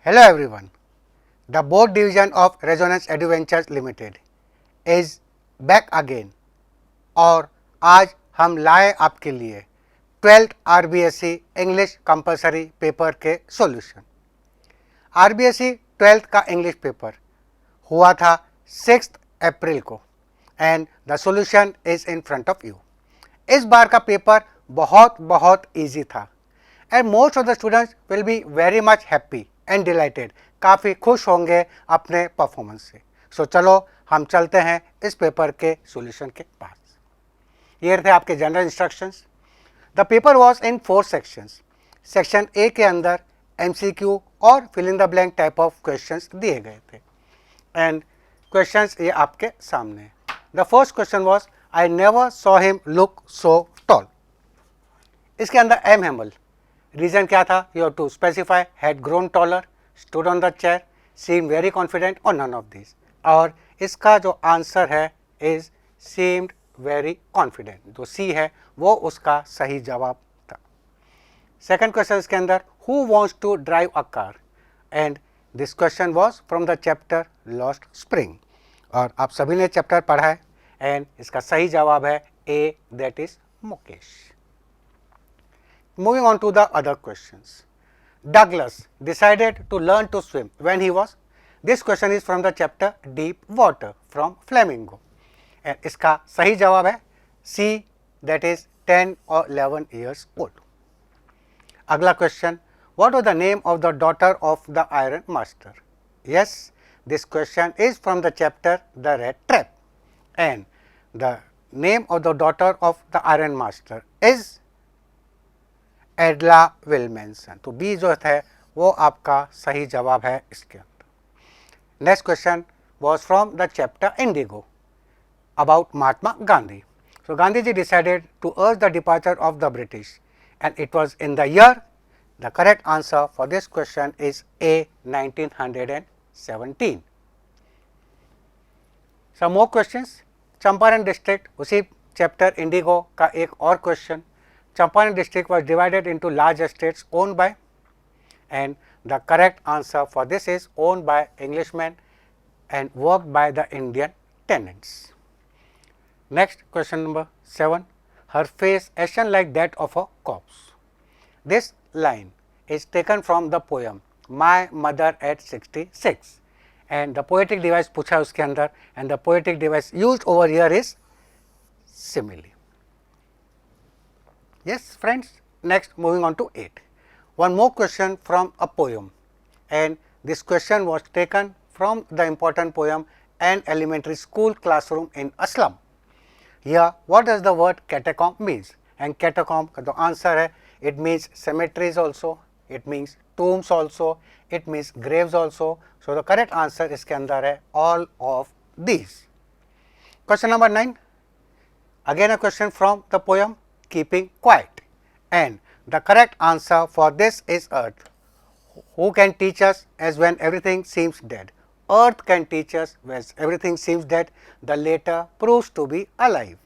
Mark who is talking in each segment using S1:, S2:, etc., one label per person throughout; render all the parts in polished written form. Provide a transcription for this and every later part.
S1: Hello everyone. The board division of Resonance Adventures Limited is back again और आज हम लाए आपके लिए 12th RBSE English compulsory paper के सॉल्यूशन। RBSE 12th का इंग्लिश पेपर हुआ था 6 अप्रैल को and the solution is in front of you. इस बार का पेपर बहुत इजी था and most of the students will be very much happy and dilated, काफ़ी खुश होंगे अपने परफॉर्मेंस से। सो चलो हम चलते हैं इस पेपर के सॉल्यूशन के पास। ये थे आपके general instructions. The paper was in 4 sections. Section A के अंदर एमसीक्यू और fill in the blank type of questions दिए गए थे एंड क्वेश्चंस ये आपके सामने हैं। The first question was I never saw him look so tall. इसके अंदर एम हैमल रीजन क्या था? You have to specify had grown taller, stood on the chair, seem very confident or none of this. और इसका जो answer है is seemed very confident, जो सी है वो उसका सही जवाब था। सेकंड क्वेश्चन इसके अंदर who wants to drive a car and this question was from the chapter lost spring और आप सभी ने चैप्टर पढ़ा है एंड इसका सही जवाब है A, that is Mukesh. Moving on to the other questions. Douglas decided to learn to swim when he was. This question is from the chapter Deep Water from Flamingo. And इसका सही जवाब है C, that is 10 or 11 years old. अगला question. What was the name of the daughter of the Iron Master? Yes, this question is from the chapter The Red Trap. And the name of the daughter of the Iron Master is एडला विल्मेंसन। तो B जो है वो आपका सही जवाब है इसके अंदर। Next question was from the chapter Indigo about Mahatma Gandhi. So Gandhi ji decided to urge the departure of the British and it was in the year. The correct answer for this question is A, 1917। Some more questions. Champaran district, उसी chapter Indigo का एक और क्वेश्चन। Champaran district was divided into large estates owned by, and the correct answer for this is owned by Englishmen and worked by the Indian tenants. Next question number 7. Her face ashen like that of a corpse. This line is taken from the poem My Mother at 66 and the poetic device पूछा है उसके अंदर and the poetic device used over here is simile. Yes friends, next moving on to 8. One more question from a poem and this question was taken from the important poem An Elementary School Classroom in a Slum. Here what does the word catacomb means? And catacomb का जो answer है it means cemeteries also, it means tombs also, it means graves also. So the correct answer इसके अंदर है all of these. Question number 9. Again a question from the poem Keeping Quiet and the correct answer for this is Earth. Who can teach us as when everything seems dead? Earth can teach us when everything seems dead. The latter proves to be alive.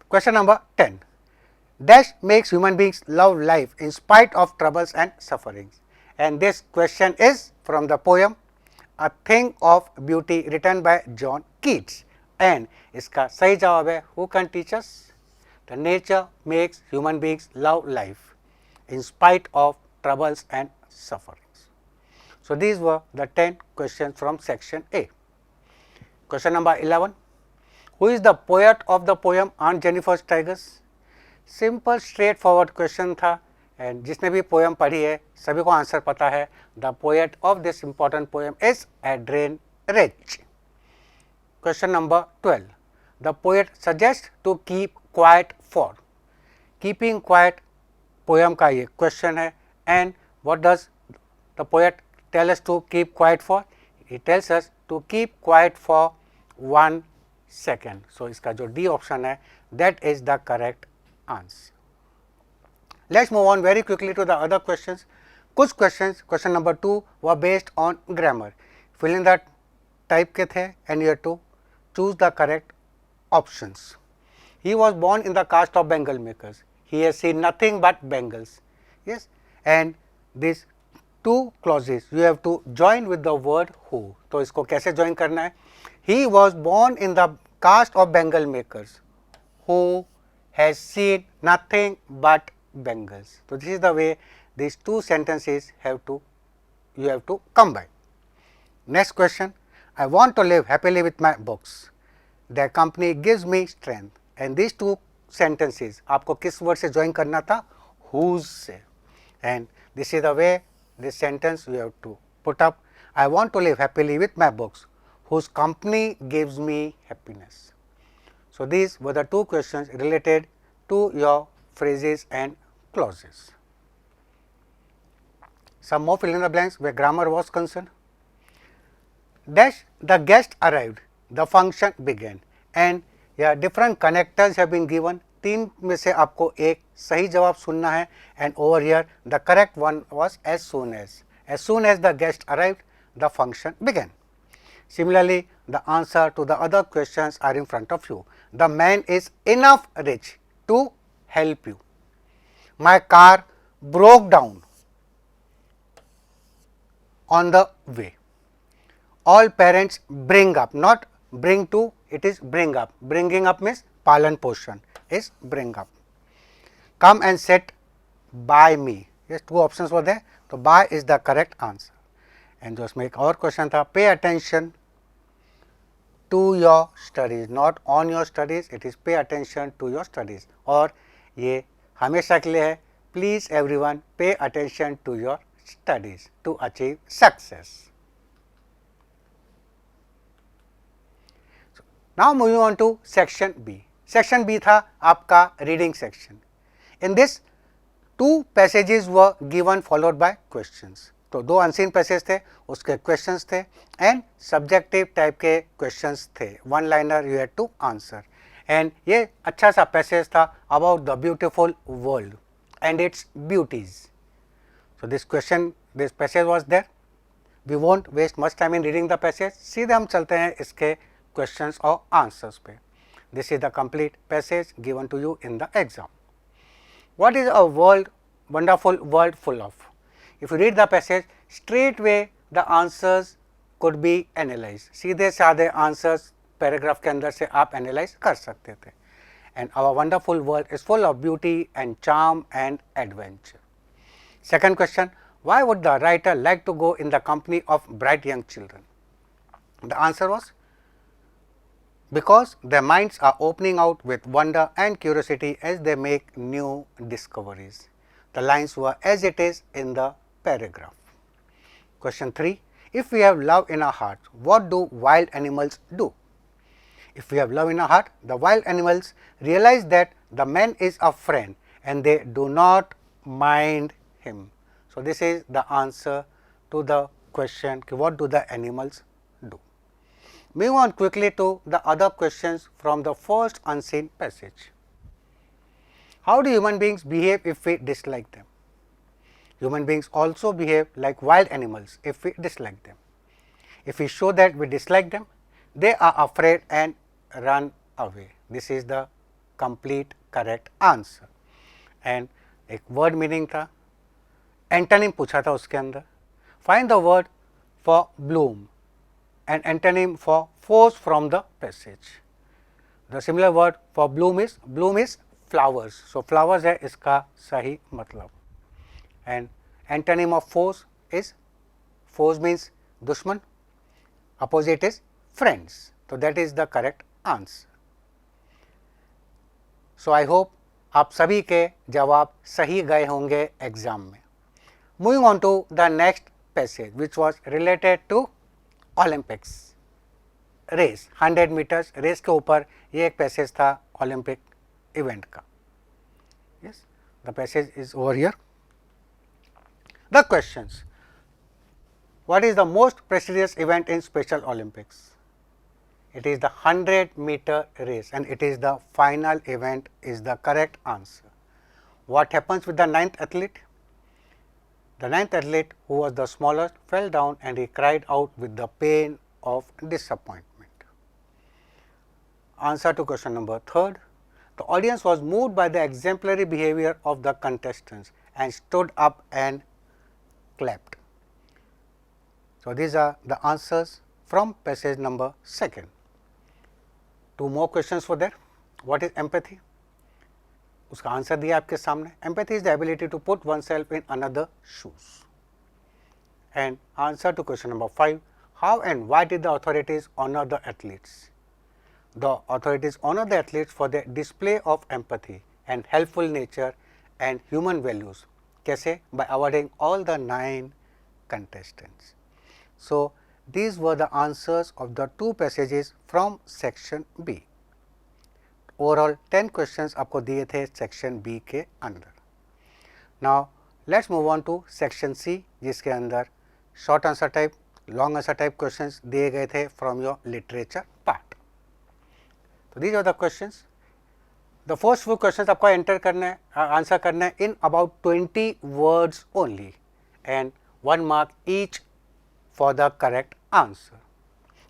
S1: Question number 10. Dash makes human beings love life in spite of troubles and sufferings. And this question is from the poem A Thing of Beauty written by John Keats. And इसका सही जवाब है Who can teach us? The nature makes human beings love life in spite of troubles and sufferings. So these were the 10 questions from section A. Question number 11. Who is the poet of the poem Aunt Jennifer's Tigers? Simple straightforward question था and जिसने भी poem पढ़ी है सभी को answer पता है। The poet of this important poem is Adrian Rich. Question number 12. The poet suggests to keep quiet for. Keeping quiet poem का ये question है and what does the poet tell us to keep quiet for? He tells us to keep quiet for 1 second. So इसका जो D option है that is the correct answer. Let's move on very quickly to the other questions. कुछ questions, question number 2 were based on grammar. Fill in the type के थे and you have to choose the correct options. He was born in the caste of Bengal makers. He has seen nothing but Bengals. Yes, and this two clauses. You have to join with the word who. तो इसको कैसे join करना है? He was born in the caste of Bengal makers who has seen nothing but Bengals. So this is the way these two sentences you have to combine. Next question. I want to live happily with my books. The company gives me strength. And these two sentences आपको किस word से join करना था? Whose से. And this is the way this sentence you have to put up. I want to live happily with my books, whose company gives me happiness. So these were the two questions related to your phrases and clauses. Some more fill in the blanks where grammar was concerned. Dash, the guest arrived, the function began, and yeah, different connectors have been given. तीन में से आपको एक सही जवाब सुनना है and over here the correct one was as soon as the guest arrived the function began. Similarly, the answer to the other questions are in front of you. The man is enough rich to help you. My car broke down on the way. All parents bring up, not bring to, it is bring up. Bringing up means palan poshan is bring up. Come and sit by me. Yes, two options were there. So by is the correct answer. And just make our question tha, pay attention to your studies, not on your studies, it is pay attention to your studies. और ये हमेशा के लिए है, please everyone pay attention to your studies to achieve success. So, now moving on to section B. Section B था आपका reading section. In this, two passages were given followed by questions. तो दो अनसीन पैसेज थे, उसके questions थे and subjective type के questions थे. One liner you had to answer. And ये अच्छा सा पैसेज था about the beautiful world and its beauties. So this passage was there. We won't waste much time in reading the passage. सीधे हम चलते हैं इसके क्वेश्चंस और आंसर्स पे. This is the complete passage given to you in the exam. What is a world, wonderful world full of? If you read the passage, straightway the answers could be analyzed. सीधे साधे answers paragraph के अंदर से आप analyze कर सकते थे. And our wonderful world is full of beauty and charm and adventure. Second question, why would the writer like to go in the company of bright young children? The answer was because their minds are opening out with wonder and curiosity as they make new discoveries. The lines were as it is in the paragraph. Question 3. If we have love in our heart, what do wild animals do? If we have love in our heart, the wild animals realize that the man is a friend and they do not mind him. So, this is the answer to the question, what do the animals do? Move on quickly to the other questions from the first unseen passage. How do human beings behave if we dislike them? Human beings also behave like wild animals if we dislike them. If we show that we dislike them, they are afraid and run away. This is the complete correct answer. And एक word meaning था, antonym पूछा था उसके अंदर. Find the word for bloom and antonym for force from the passage. The similar word for bloom is flowers. So flowers है इसका सही मतलब. And antonym of force means दुश्मन, opposite is friends. So that is the correct answer. So I hope आप सभी के जवाब सही गए होंगे एग्जाम में. Moving on to the next passage which was related to Olympics race, 100 meters race के ऊपर ये एक पैसेज था ओलंपिक इवेंट का. Yes, the passage is over here. The questions. What is the most prestigious event in Special Olympics? It is the 100-meter race and it is the final event is the correct answer. What happens with the 9th athlete? The 9th athlete, who was the smallest, fell down and he cried out with the pain of disappointment. Answer to question number 3rd. The audience was moved by the exemplary behavior of the contestants and stood up and clapped. So, these are the answers from passage number 2. Two more questions were there. What is empathy? उसका answer दिया आपके सामने. Empathy is the ability to put oneself in another shoes. And answer to question number 5. How and why did the authorities honor the athletes? The authorities honor the athletes for their display of empathy and helpful nature and human values. कैसे? By awarding all the 9 contestants. So, these were the answers of the 2 passages from section B. Overall 10 questions आपको दिए थे section B के अंदर. Now, let's move on to section C जिसके अंदर short answer type, long answer type questions दिए गए थे from your literature part. So, these are the questions. The first few questions आपको enter करना है, answer करना है in about 20 words only and 1 mark each for the correct answer.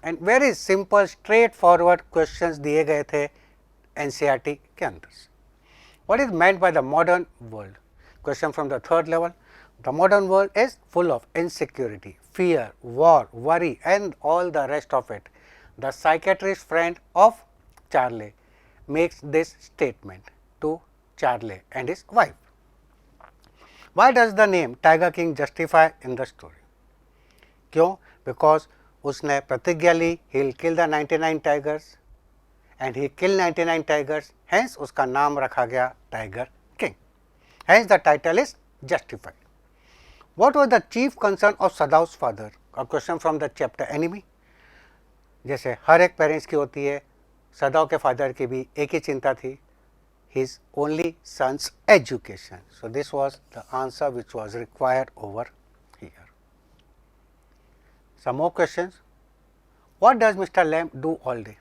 S1: And very simple straightforward questions दिए गए थे NCERT के अंदर. What is meant by the modern world? Question from the 3rd level. The modern world is full of insecurity, fear, war, worry and all the rest of it. The psychiatrist friend of Charlie makes this statement to Charlie and his wife. Why does the name Tiger King justify in the story? क्यों? Because उसने प्रतिज्ञा ली, he will kill the 99 tigers and he killed 99 tigers, hence उसका नाम रखा गया Tiger King. Hence the title is justified. What was the chief concern of Sadav's father? A question from the chapter Enemy. जैसे हर एक parents की होती है, सदाव के फादर की भी एक ही चिंता थी, his only son's education. So, this was the answer which was required over here. Some more questions. What does Mr. Lamb do all day?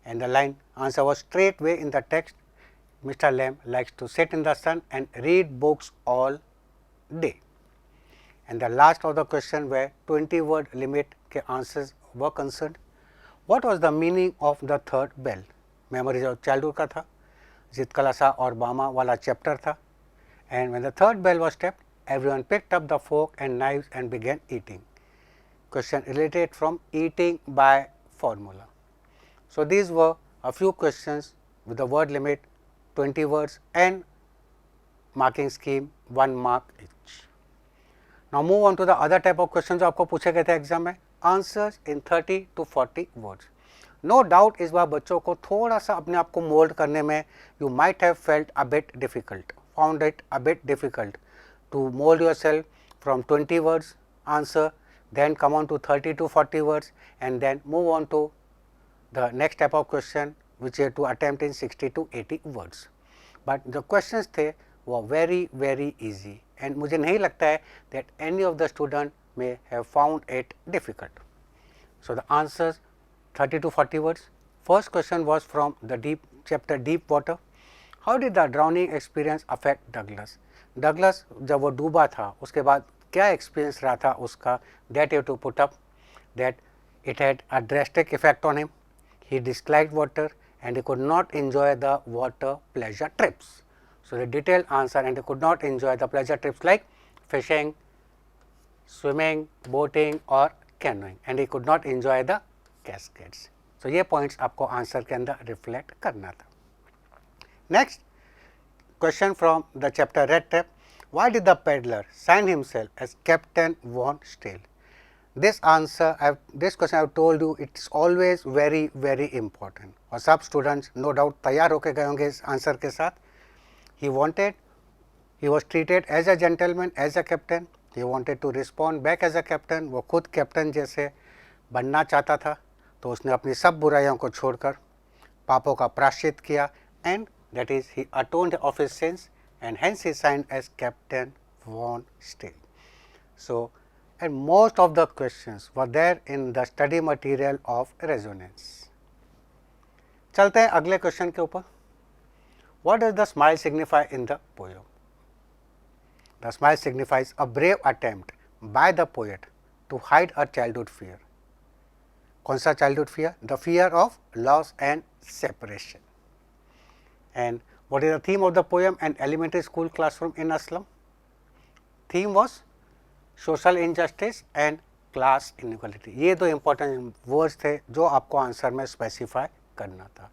S1: And the line answer was straightway in the text. Mr. Lamb likes to sit in the sun and read books all day. And the last of the question where 20 word limit के answers were concerned. What was the meaning of the 3rd bell? Memories of childhood का था, जितकलासा और बामा वाला chapter था. And when the 3rd bell was tapped, everyone picked up the fork and knives and began eating. Question related from eating by formula. So, these were a few questions with the word limit 20 words and marking scheme 1 mark each. Now, move on to the other type of questions जो आपको पूछे गए थे exam में. Answers in 30 to 40 words. No doubt इस बार बच्चों को थोड़ा सा अपने आप को मोल्ड करने में you might have felt a bit difficult, found it a bit difficult to mold yourself from 20 words answer, then come on to 30 to 40 words and then move on to the next type of question which you have to attempt in 60 to 80 words. But the questions थे वो very easy and मुझे नहीं लगता है that any of the student may have found it difficult. So, the answers 30 to 40 words. First question was from the chapter Deep Water. How did the drowning experience affect Douglas? Douglas जब वो डूबा था उसके बाद क्या experience रहा था उसका, that you have to put up that it had a drastic effect on him. He disliked water and he could not enjoy the water pleasure trips. So, the detailed answer and he could not enjoy the pleasure trips like fishing, swimming, boating or canoeing and he could not enjoy the cascades. So, ये points आपको answer के अंदर reflect करना था. Next question from the chapter Red Tape. Why did the peddler sign himself as Captain Von Steele? This question I have told you it's always very important और सब students no doubt तैयार होके गए होंगे इस answer के साथ. He was treated as a gentleman, as a captain. He wanted to respond back as a captain. वो खुद कैप्टन जैसे बनना चाहता था तो उसने अपनी सब बुराइयों को छोड़कर पापों का प्रायश्चित किया and that is he atoned of his sins and hence he signed as Captain Von Steele. So, and most of the questions were there in the study material of resonance. चलते हैं अगले क्वेश्चन के ऊपर. What does the smile signify in the poem? The smile signifies a brave attempt by the poet to hide a childhood fear. कौन सा childhood fear? The fear of loss and separation. And what is the theme of the poem? An elementary school classroom in a slum. Theme was social injustice and class inequality. ये दो important words थे जो आपको answer में specify करना था।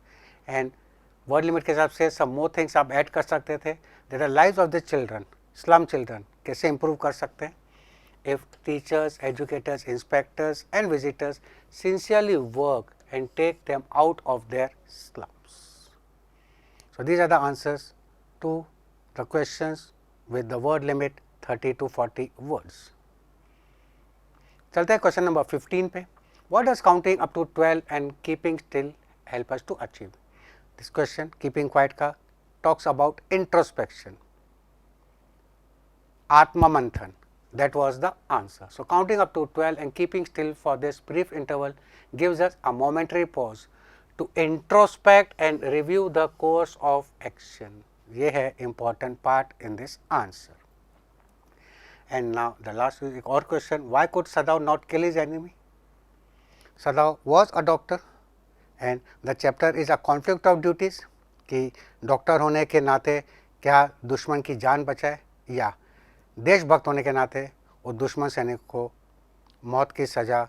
S1: And word limit के हिसाब से सब मोर थिंग्स आप ऐड कर सकते थे। There are lives of the children, slum children कैसे इंप्रूव कर सकते हैं। If teachers, educators, inspectors and visitors sincerely work and take them out of their slums. So these are the answers to the questions with the word limit 30 to 40 words. चलते हैं question number 15 पे। What does counting up to 12 and keeping still help us to achieve? This question keeping quiet का talks about introspection, आत्म मंथन. That was the answer. So counting up to 12 and keeping still for this brief interval gives us a momentary pause to introspect and review the course of action. ये है important part in this answer. And now the last एक और question, why could Sadao not kill his enemy? Sadao was a doctor and the chapter is a conflict of duties कि doctor होने के नाते क्या दुश्मन की जान बचाए या देशभक्त होने के नाते वो दुश्मन सैनिक को मौत की सजा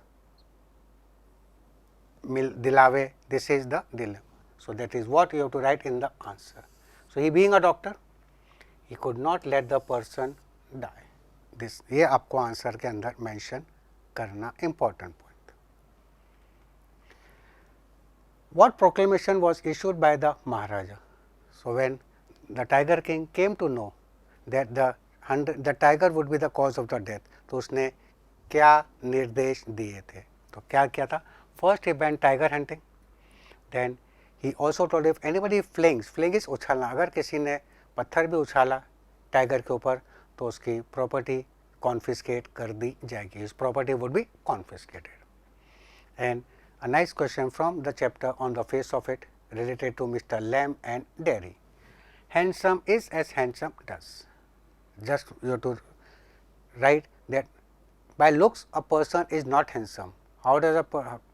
S1: दिलावे. This is the dilemma. So that is what you have to write in the answer. So he being a doctor he could not let the person die. This ये आपको आंसर के अंदर मेंशन करना important point. What proclamation was issued by the Maharaja. So when the tiger king came to know that the tiger would be the cause of the death, तो उसने क्या निर्देश दिए थे. तो क्या किया था. First he ban tiger hunting. Then he also told if anybody flings, fling is उछालना, अगर किसी ने पत्थर भी उछाला टाइगर के ऊपर तो उसकी प्रॉपर्टी कॉन्फिस्केट कर दी जाएगी. His property would be confiscated. And a nice question from the chapter on the face of it related to Mr. Lamb and Dairy. Handsome is as handsome does. Just you have to write that by looks a person is not handsome. How does a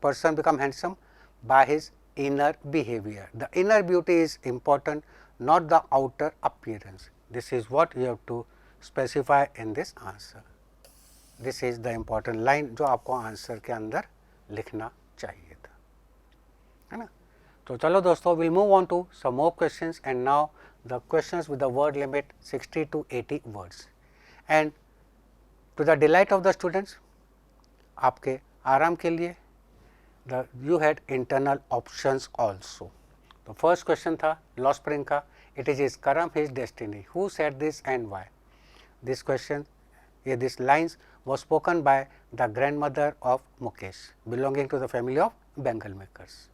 S1: person become handsome? By his inner behavior. The inner beauty is important, not the outer appearance. This is what you have to specify in this answer. This is the important line जो आपको answer के अंदर लिखना चाहिए था, है ना. तो चलो दोस्तों, we'll move on to some more questions and now the questions with the word limit 60 to 80 words. And to the delight of the students, आपके आराम के लिए you had internal options also. तो first question था law spring का, it is his karma, his destiny. Who said this and why? This question, this lines was spoken by the grandmother of Mukesh, belonging to the family of Bengal makers.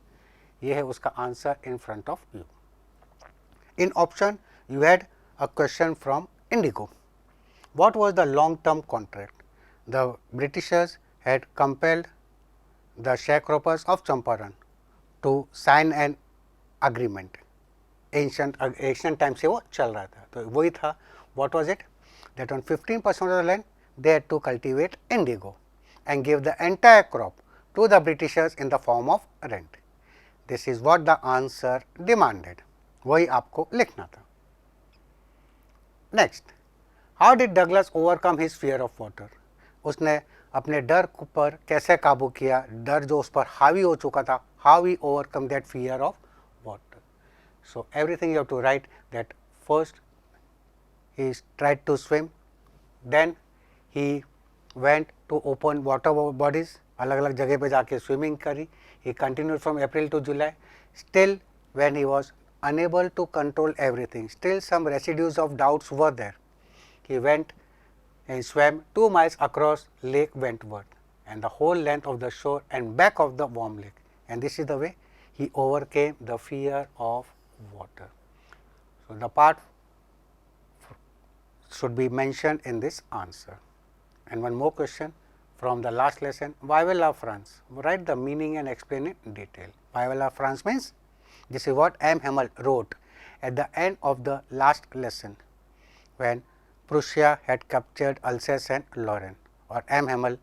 S1: ये है उसका answer in front of you. In option, you had a question from Indigo. What was the long-term contract? The Britishers had compelled the sharecroppers of Champaran to sign an agreement. Ancient time से वो चल रहा था, तो वही था. What was it? That on 15% of the land they had to cultivate indigo and give the entire crop to the Britishers in the form of rent. This is what the answer demanded. वही आपको लिखना था. Next, how did Douglas overcome his fear of water? उसने अपने डर पर कैसे काबू किया, डर जो उस पर हावी हो चुका था. How he overcome that fear of water? So everything you have to write that first he tried to swim, then he went to open water bodies, अलग अलग जगह पे जाके स्विमिंग करी. He continued from April to July. Still, when he was unable to control everything, still some residues of doubts were there. He went and swam 2 miles across Lake Wentworth and the whole length of the shore and back of the warm lake. And this is the way he overcame the fear of water. So the part should be mentioned in this answer. And one more question from the last lesson, Vive la France. Write the meaning and explain it in detail. Vive la France means, this is what M. Hamel wrote at the end of the last lesson when Prussia had captured Alsace and Lorraine. और M. Hamel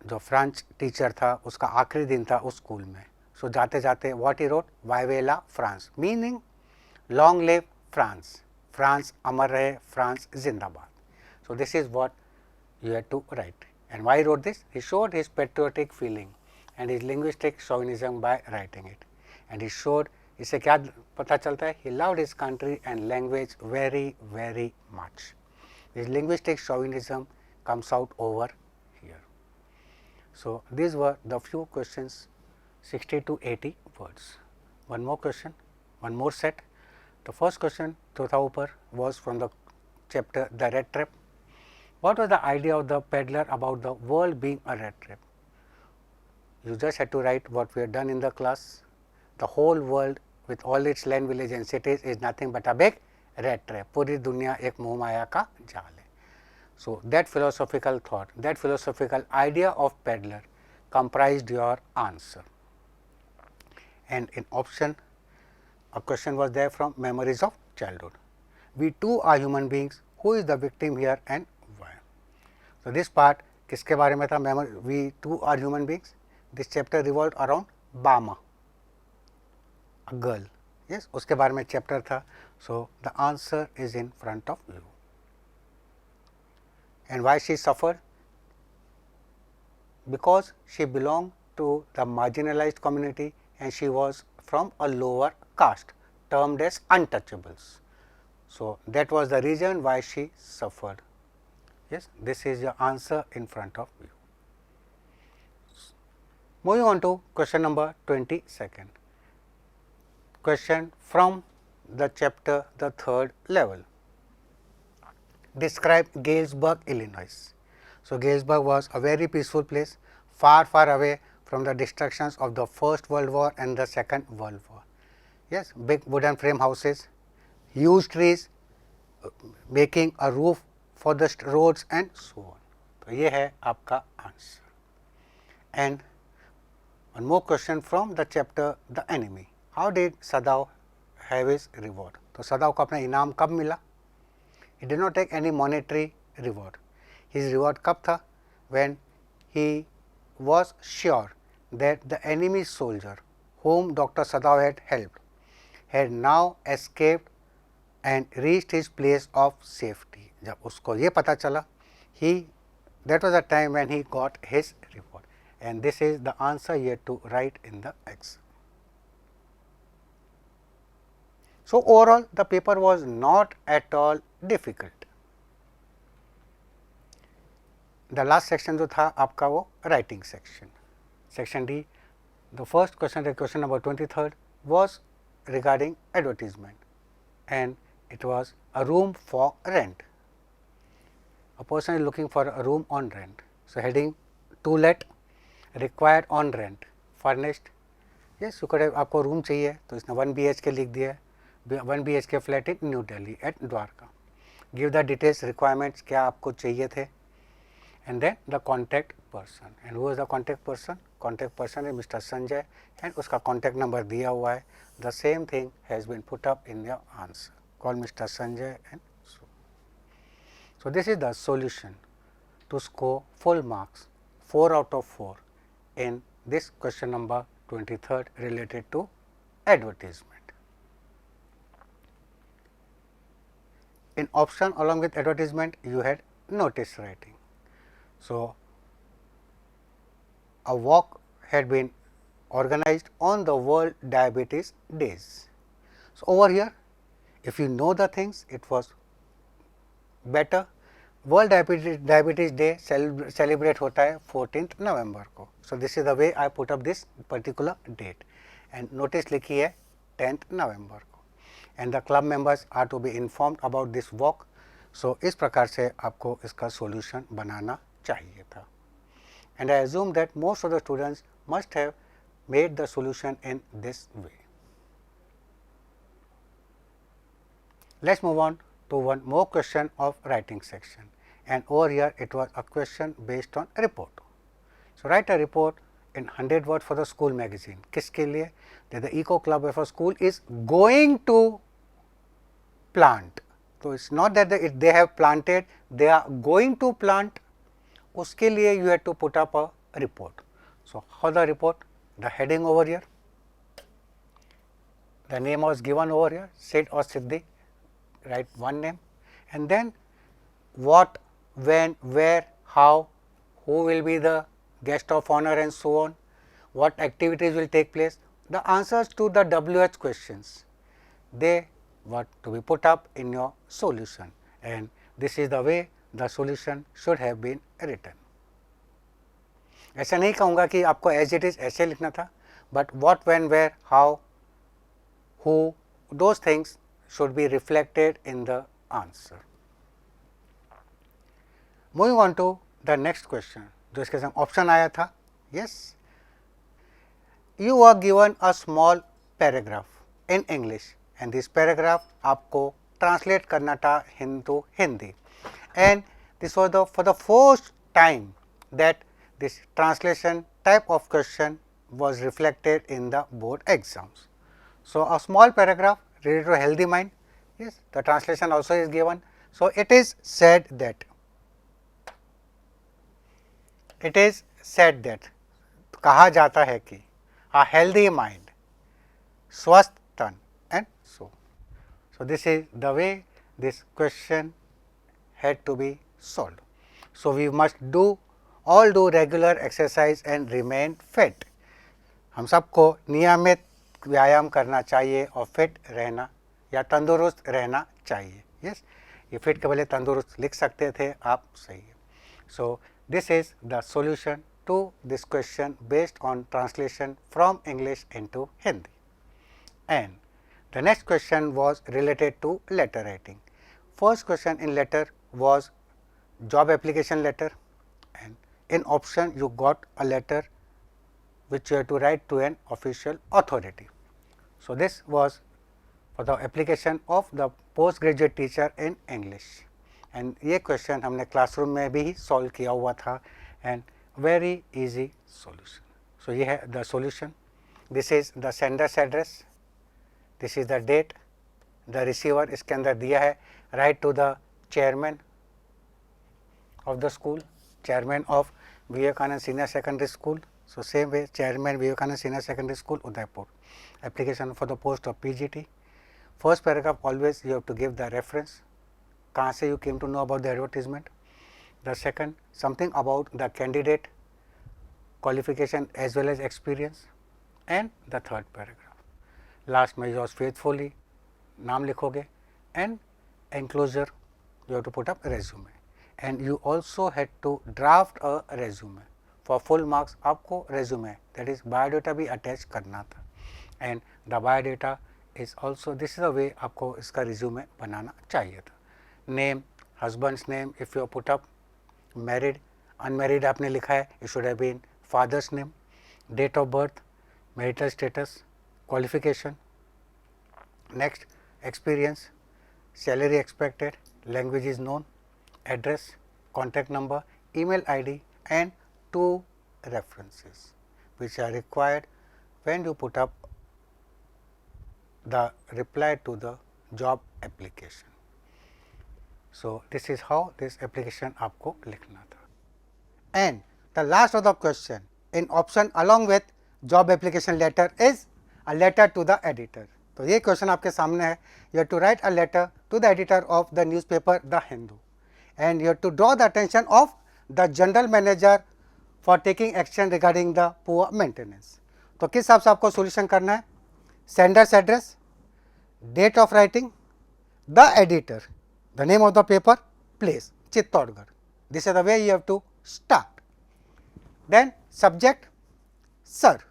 S1: जो French teacher था उसका आखिरी दिन था उस school में. सो जाते जाते what he wrote, Vive la France, meaning long live France. France अमर रहे, France जिंदाबाद. So this is what you have to write. And why he wrote this? He showed his patriotic feeling and his linguistic chauvinism by writing it. And he showed, इससे क्या पता चलता है? He loved his country and language very, very much. His linguistic chauvinism comes out over here. So these were the few questions, 60 to 80 words. One more question, one more set. The first question जो था ऊपर was from the chapter The Rat Trap. What was the idea of the peddler about the world being a rat trap? You just had to write what we had done in the class. The whole world with all its land, village and cities is nothing but a big rat trap. पूरी दुनिया एक मोह माया का जाल है. So that philosophical thought, that philosophical idea of peddler comprised your answer. And in option, a question was there from memories of childhood. We too are human beings. Who is the victim here and why? So this part किसके बारे में था? Memory. We too are human beings. This chapter revolved around Bama, a girl. Yes, उसके बारे में chapter था. So the answer is in front of you. And why she suffered? Because she belonged to the marginalized community and she was from a lower caste termed as untouchables. So that was the reason why she suffered. Yes, this is your answer in front of you. Moving on to question number 22nd. Question from the chapter The Third Level. Describe Galesburg, Illinois. So Galesburg was a very peaceful place, far, far away from the destructions of the First World War and the Second World War. Yes, big wooden frame houses, huge trees, making a roof for the roads and so on. तो ये है आपका answer. And one more question from the chapter The Enemy. How did Sadav have his reward? तो सदाव को अपना इनाम कब मिला? He did not take any monetary reward. His reward कब था? When he was sure that the enemy soldier whom Dr. Sadav had helped had now escaped and reached his place of safety. जब उसको ये पता चला, that was the time when he got his reward. And this is the answer you have to write in the exam. So overall the paper was not at all difficult. The last section जो था आपका वो writing section. Section D, the first question, the question number 23rd was regarding advertisement and it was a room for rent. A person is looking for a room on rent. So heading to let, required on rent, furnished. Yes, you could have आपको room चाहिए तो इसने 1 BHK लिख दिया है. 1 BHK flat in New Delhi at Dwarka. Give the details, requirements क्या आपको चाहिए थे. And then the contact person. And who is the contact person? Contact person is Mr. Sanjay and उसका contact number दिया हुआ है. The same thing has been put up in your answer. Call Mr. Sanjay and so. So this is the solution to score full marks 4 out of 4 in this question number 23rd related to advertisement. In option along with advertisement you had notice writing. So a walk had been organized on the World Diabetes Days. So over here if you know the things it was better. World Diabetes Day celebrate होता है 14th November को. So this is the way I put up this particular date and notice लिखी है 10th November को. And the club members are to be informed about this walk. So इस प्रकार से आपको इसका solution बनाना चाहिए था. And I assume that most of the students must have made the solution in this way. Let's move on to one more question of writing section and over here it was a question based on report. So write a report in 100 words for the school magazine. किसके लिए? That the eco club of a school is going to plant. So it's not that they have planted, they are going to plant. उसके लिए you have to put up a report. So how the report? The heading over here, the name was given over here, Sid or Siddhi, write one name and then what, when, where, how, who will be the guest of honor and so on, what activities will take place. The answers to the WH questions, they were to be put up in your solution, and this is the way the solution should have been written. ऐसा नहीं कहूँगा कि आपको as it is ऐसे लिखना था, but what, when, where, how, who, those things should be reflected in the answer. Moving on to the next question, जो इसके साथ ऑप्शन आया था. Yes, you are given a small paragraph in English and this paragraph आपको translate करना था Hindi, and this was the for the first time that this translation type of question was reflected in the board exams. So, a small paragraph related to healthy mind, yes, the translation also is given. So, it is said that कहा जाता है कि a healthy mind, स्वस्थ तन, and so. So, this is the way this question had to be solved. So, we must all do regular exercise and remain fit. हम सबको नियमित व्यायाम करना चाहिए और फिट रहना या तंदुरुस्त रहना चाहिए. यस, ये फिट के बदले तंदुरुस्त लिख सकते थे आप, सही है. So this is the solution to this question based on translation from English into Hindi. And the next question was related to letter writing. First question in letter was job application letter, and in option you got a letter which you have to write to an official authority. So, this was for the application of the postgraduate teacher in English, and ये question हमने classroom में भी solve किया हुआ था, and very easy solution. So, ये है the solution. This is the sender's address, this is the date, the receiver इसके अंदर दिया है, write to the chairman of the school, chairman of Vivekanand Senior Secondary School. So, same way, chairman Vivekanand Senior Secondary School, Udaipur. Application for the post of PGT. First paragraph, always you have to give the reference, कहाँ से you came to know about the advertisement. The second, something about the candidate, qualification as well as experience. And the third paragraph, last में yours faithfully, नाम लिखोगे, and enclosure you have to put up resume. And you also had to draft a resume. For full marks आपको resume, that is biodata भी attach करना था, and the biodata is also, this is the way आपको इसका resume बनाना चाहिए था. Name, husband's name if you put up, married, unmarried आपने लिखा है, it should have been father's name, date of birth, marital status, qualification. Next, experience, salary expected, language is known, address, contact number, email ID, and 2 references which are required when you put up the reply to the job application. So, this is how this application आपको लिखना था. And the last of the question in option along with job application letter is a letter to the editor. तो ये question आपके सामने है. You have to write a letter to the editor of the newspaper The Hindu, and you have to draw the attention of the general manager for taking action regarding the poor maintenance. तो किस हिसाब से आपको solution करना है? Sender's address, date of writing, the editor, the name of the paper, place Chittorgarh. This is the way you have to start. Then subject, sir.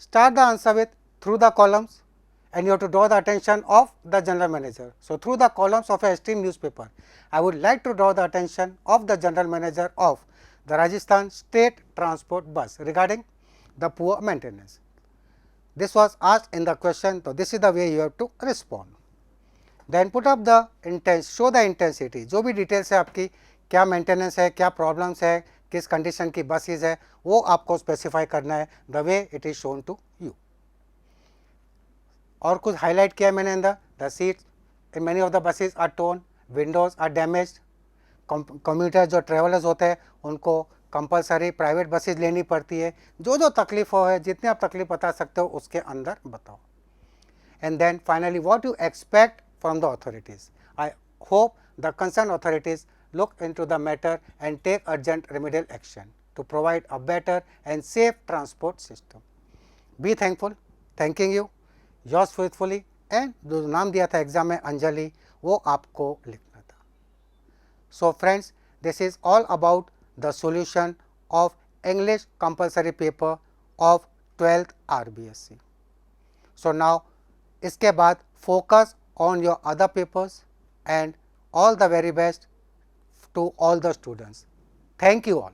S1: Start the answer with through the columns, and you have to draw the attention of the general manager. So, through the columns of a esteemed newspaper, I would like to draw the attention of the general manager of the Rajasthan State Transport Bus regarding the poor maintenance. This was asked in the question, so this is the way you have to respond. Then put up the show the intensity. जो भी details है आपकी, क्या maintenance है, क्या problems है, किस condition की buses है, वो आपको specify करना है, the way it is shown to you. और कुछ highlight किया मैंने अंदर, the seats in many of the buses are torn, windows are damaged, commuters जो travelers होते हैं उनको कंपलसरी प्राइवेट बसेज लेनी पड़ती है. जो जो तकलीफ हो है, जितनी आप तकलीफ बता सकते हो उसके अंदर बताओ. And then finally what you expect from the authorities. I hope the concern authorities look into the matter and take urgent remedial action to provide a better and safe transport system. Be thankful. Thanking you. Yours faithfully. And जो नाम दिया था exam में अंजलि, वो आपको लिखना था. So friends, this is all about the solution of English compulsory paper of 12th RBSE. So now इसके बाद focus on your other papers and all the very best to all the students. Thank you all.